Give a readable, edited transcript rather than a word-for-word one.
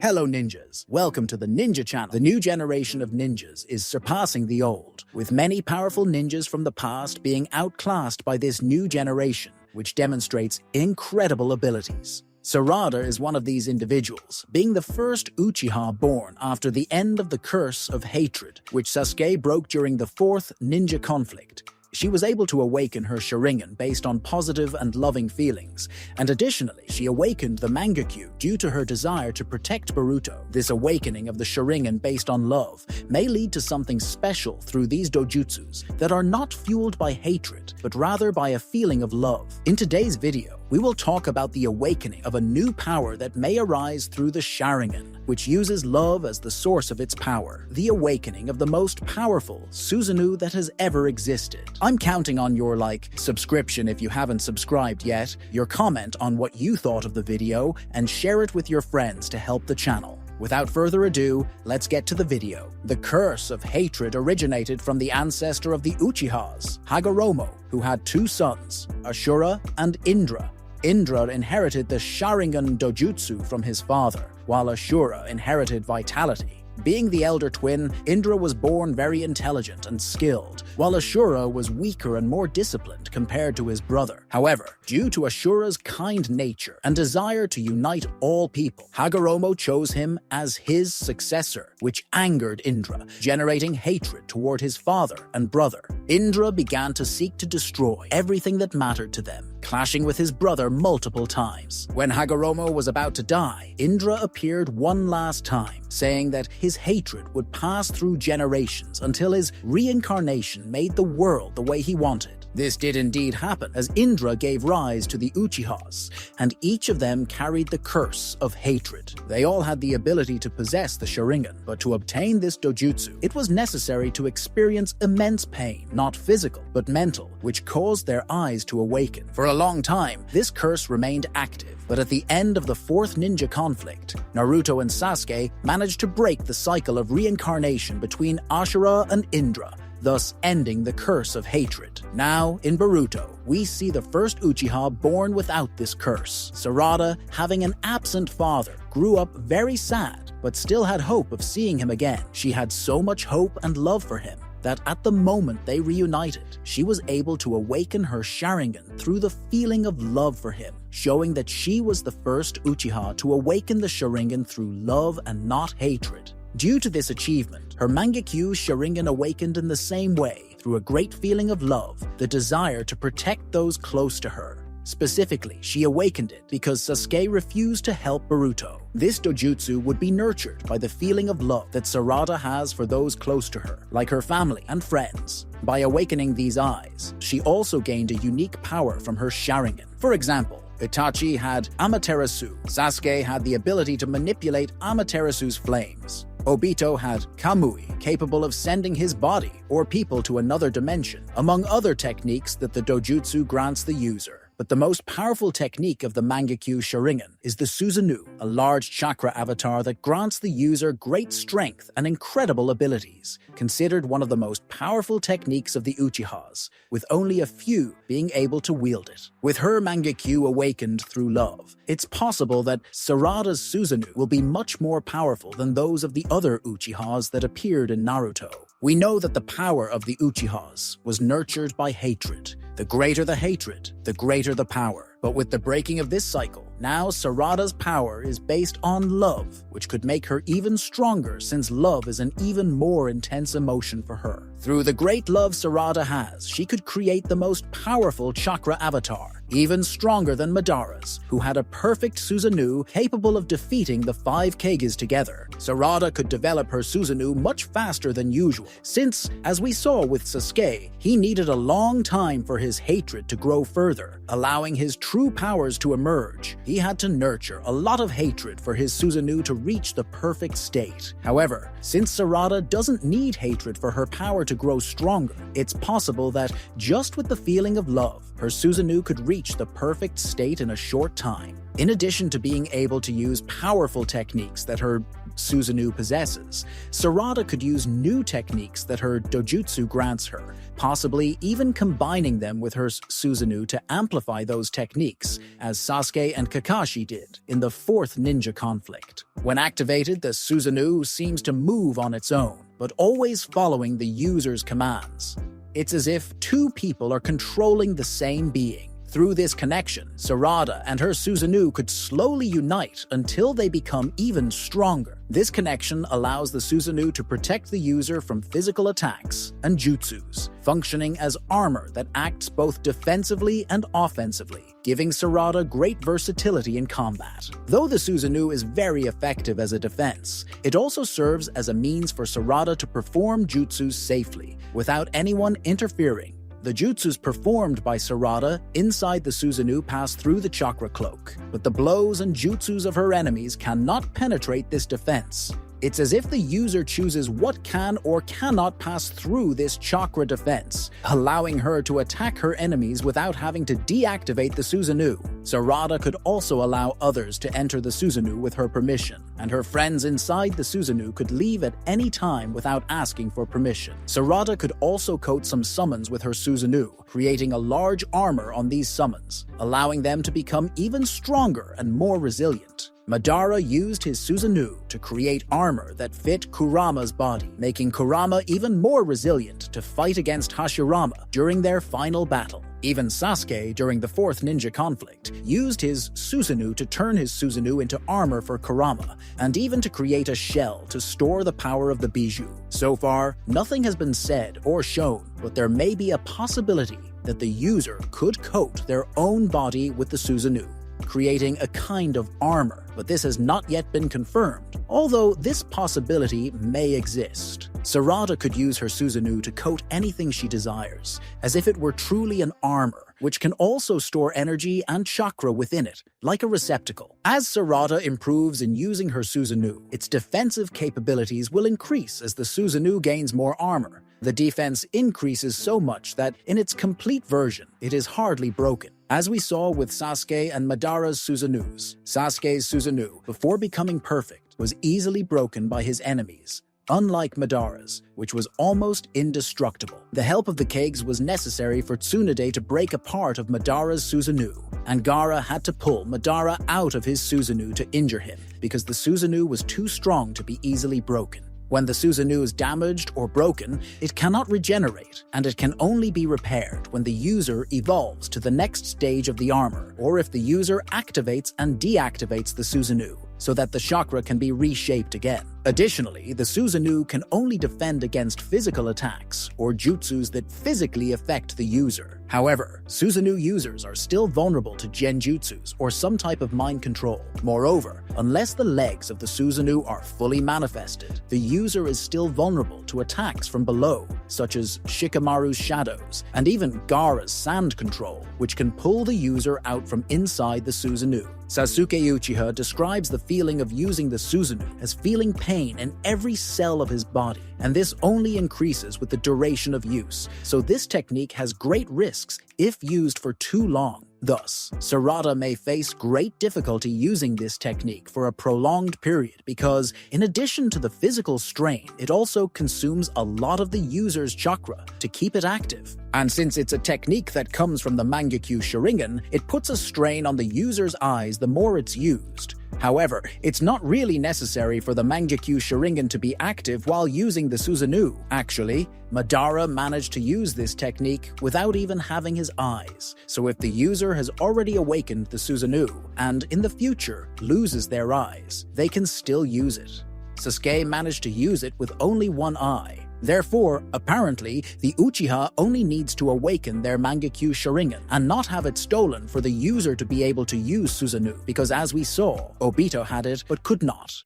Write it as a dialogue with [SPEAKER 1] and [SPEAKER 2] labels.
[SPEAKER 1] Hello ninjas, welcome to the Ninja Channel. The new generation of ninjas is surpassing the old, with many powerful ninjas from the past being outclassed by this new generation, which demonstrates incredible abilities. Sarada is one of these individuals, being the first Uchiha born after the end of the curse of hatred, which Sasuke broke during the fourth ninja conflict. She was able to awaken her Sharingan based on positive and loving feelings, and additionally, she awakened the Mangekyu due to her desire to protect Boruto. This awakening of the Sharingan based on love may lead to something special through these dojutsus that are not fueled by hatred, but rather by a feeling of love. In today's video, we will talk about the awakening of a new power that may arise through the Sharingan, which uses love as the source of its power. The awakening of the most powerful Susanoo that has ever existed. I'm counting on your subscription if you haven't subscribed yet, your comment on what you thought of the video, and share it with your friends to help the channel. Without further ado, let's get to the video. The curse of hatred originated from the ancestor of the Uchihas, Hagoromo, who had two sons, Ashura and Indra. Indra inherited the Sharingan dojutsu from his father, while Ashura inherited vitality. Being the elder twin, Indra was born very intelligent and skilled, while Ashura was weaker and more disciplined compared to his brother. However, due to Ashura's kind nature and desire to unite all people, Hagoromo chose him as his successor, which angered Indra, generating hatred toward his father and brother. Indra began to seek to destroy everything that mattered to them, clashing with his brother multiple times. When Hagoromo was about to die, Indra appeared one last time, saying that his hatred would pass through generations until his reincarnation made the world the way he wanted. This did indeed happen, as Indra gave rise to the Uchihas, and each of them carried the curse of hatred. They all had the ability to possess the Sharingan, but to obtain this dojutsu, it was necessary to experience immense pain, not physical, but mental, which caused their eyes to awaken. For a long time, this curse remained active, but at the end of the fourth ninja conflict, Naruto and Sasuke managed to break the cycle of reincarnation between Ashura and Indra, thus ending the curse of hatred. Now, in Boruto, we see the first Uchiha born without this curse. Sarada, having an absent father, grew up very sad, but still had hope of seeing him again. She had so much hope and love for him that at the moment they reunited, she was able to awaken her Sharingan through the feeling of love for him, showing that she was the first Uchiha to awaken the Sharingan through love and not hatred. Due to this achievement, her Mangekyu Sharingan awakened in the same way, through a great feeling of love, the desire to protect those close to her. Specifically, she awakened it because Sasuke refused to help Boruto. This dojutsu would be nurtured by the feeling of love that Sarada has for those close to her, like her family and friends. By awakening these eyes, she also gained a unique power from her Sharingan. For example, Itachi had Amaterasu. Sasuke had the ability to manipulate Amaterasu's flames. Obito had Kamui, capable of sending his body or people to another dimension, among other techniques that the dojutsu grants the user. But the most powerful technique of the Mangekyu Sharingan is the Susanoo, a large chakra avatar that grants the user great strength and incredible abilities, considered one of the most powerful techniques of the Uchihas, with only a few being able to wield it. With her Mangekyu awakened through love, it's possible that Sarada's Susanoo will be much more powerful than those of the other Uchihas that appeared in Naruto. We know that the power of the Uchihas was nurtured by hatred. The greater the hatred, the greater the power. But with the breaking of this cycle, now Sarada's power is based on love, which could make her even stronger since love is an even more intense emotion for her. Through the great love Sarada has, she could create the most powerful chakra avatar, even stronger than Madara's, who had a perfect Susanoo capable of defeating the 5 Kages together. Sarada could develop her Susanoo much faster than usual, since, as we saw with Sasuke, he needed a long time for his hatred to grow further, allowing his true powers to emerge. He had to nurture a lot of hatred for his Susanoo to reach the perfect state. However, since Sarada doesn't need hatred for her power to grow stronger, it's possible that, just with the feeling of love, her Susanoo could reach the perfect state in a short time. In addition to being able to use powerful techniques that her Susanoo possesses, Sarada could use new techniques that her dojutsu grants her, possibly even combining them with her Susanoo to amplify those techniques, as Sasuke and Kakashi did in the fourth ninja conflict. When activated, the Susanoo seems to move on its own, but always following the user's commands. It's as if two people are controlling the same being. Through this connection, Sarada and her Susanoo could slowly unite until they become even stronger. This connection allows the Susanoo to protect the user from physical attacks and jutsus, functioning as armor that acts both defensively and offensively, giving Sarada great versatility in combat. Though the Susanoo is very effective as a defense, it also serves as a means for Sarada to perform jutsus safely, without anyone interfering. The jutsus performed by Sarada inside the Susanoo pass through the chakra cloak, but the blows and jutsus of her enemies cannot penetrate this defense. It's as if the user chooses what can or cannot pass through this chakra defense, allowing her to attack her enemies without having to deactivate the Susanoo. Sarada could also allow others to enter the Susanoo with her permission, and her friends inside the Susanoo could leave at any time without asking for permission. Sarada could also coat some summons with her Susanoo, creating a large armor on these summons, allowing them to become even stronger and more resilient. Madara used his Susanoo to create armor that fit Kurama's body, making Kurama even more resilient to fight against Hashirama during their final battle. Even Sasuke, during the fourth ninja conflict, used his Susanoo to turn his Susanoo into armor for Kurama, and even to create a shell to store the power of the bijou. So far, nothing has been said or shown, but there may be a possibility that the user could coat their own body with the Susanoo, creating a kind of armor, but this has not yet been confirmed, although this possibility may exist. Sarada could use her Susanoo to coat anything she desires, as if it were truly an armor, which can also store energy and chakra within it, like a receptacle. As Sarada improves in using her Susanoo, its defensive capabilities will increase as the Susanoo gains more armor. The defense increases so much that, in its complete version, it is hardly broken. As we saw with Sasuke and Madara's Susanoos, Sasuke's Susanoo, before becoming perfect, was easily broken by his enemies, unlike Madara's, which was almost indestructible. The help of the kegs was necessary for Tsunade to break a part of Madara's Susanoo, and Gaara had to pull Madara out of his Susanoo to injure him, because the Susanoo was too strong to be easily broken. When the Susanoo is damaged or broken, it cannot regenerate, and it can only be repaired when the user evolves to the next stage of the armor, or if the user activates and deactivates the Susanoo, so that the chakra can be reshaped again. Additionally, the Susanoo can only defend against physical attacks or jutsus that physically affect the user. However, Susanoo users are still vulnerable to genjutsus or some type of mind control. Moreover, unless the legs of the Susanoo are fully manifested, the user is still vulnerable to attacks from below, such as Shikamaru's shadows, and even Gaara's sand control, which can pull the user out from inside the Susanoo. Sasuke Uchiha describes the feeling of using the Susanoo as feeling pain in every cell of his body, and this only increases with the duration of use, so this technique has great risks if used for too long. Thus, Sarada may face great difficulty using this technique for a prolonged period because, in addition to the physical strain, it also consumes a lot of the user's chakra to keep it active. And since it's a technique that comes from the Mangekyo Sharingan, it puts a strain on the user's eyes the more it's used. However, it's not really necessary for the Mangekyo Sharingan to be active while using the Susanoo. Actually, Madara managed to use this technique without even having his eyes, so if the user has already awakened the Susanoo and, in the future, loses their eyes, they can still use it. Sasuke managed to use it with only one eye. Therefore, apparently, the Uchiha only needs to awaken their Mangekyo Sharingan and not have it stolen for the user to be able to use Susanoo, because as we saw, Obito had it but could not.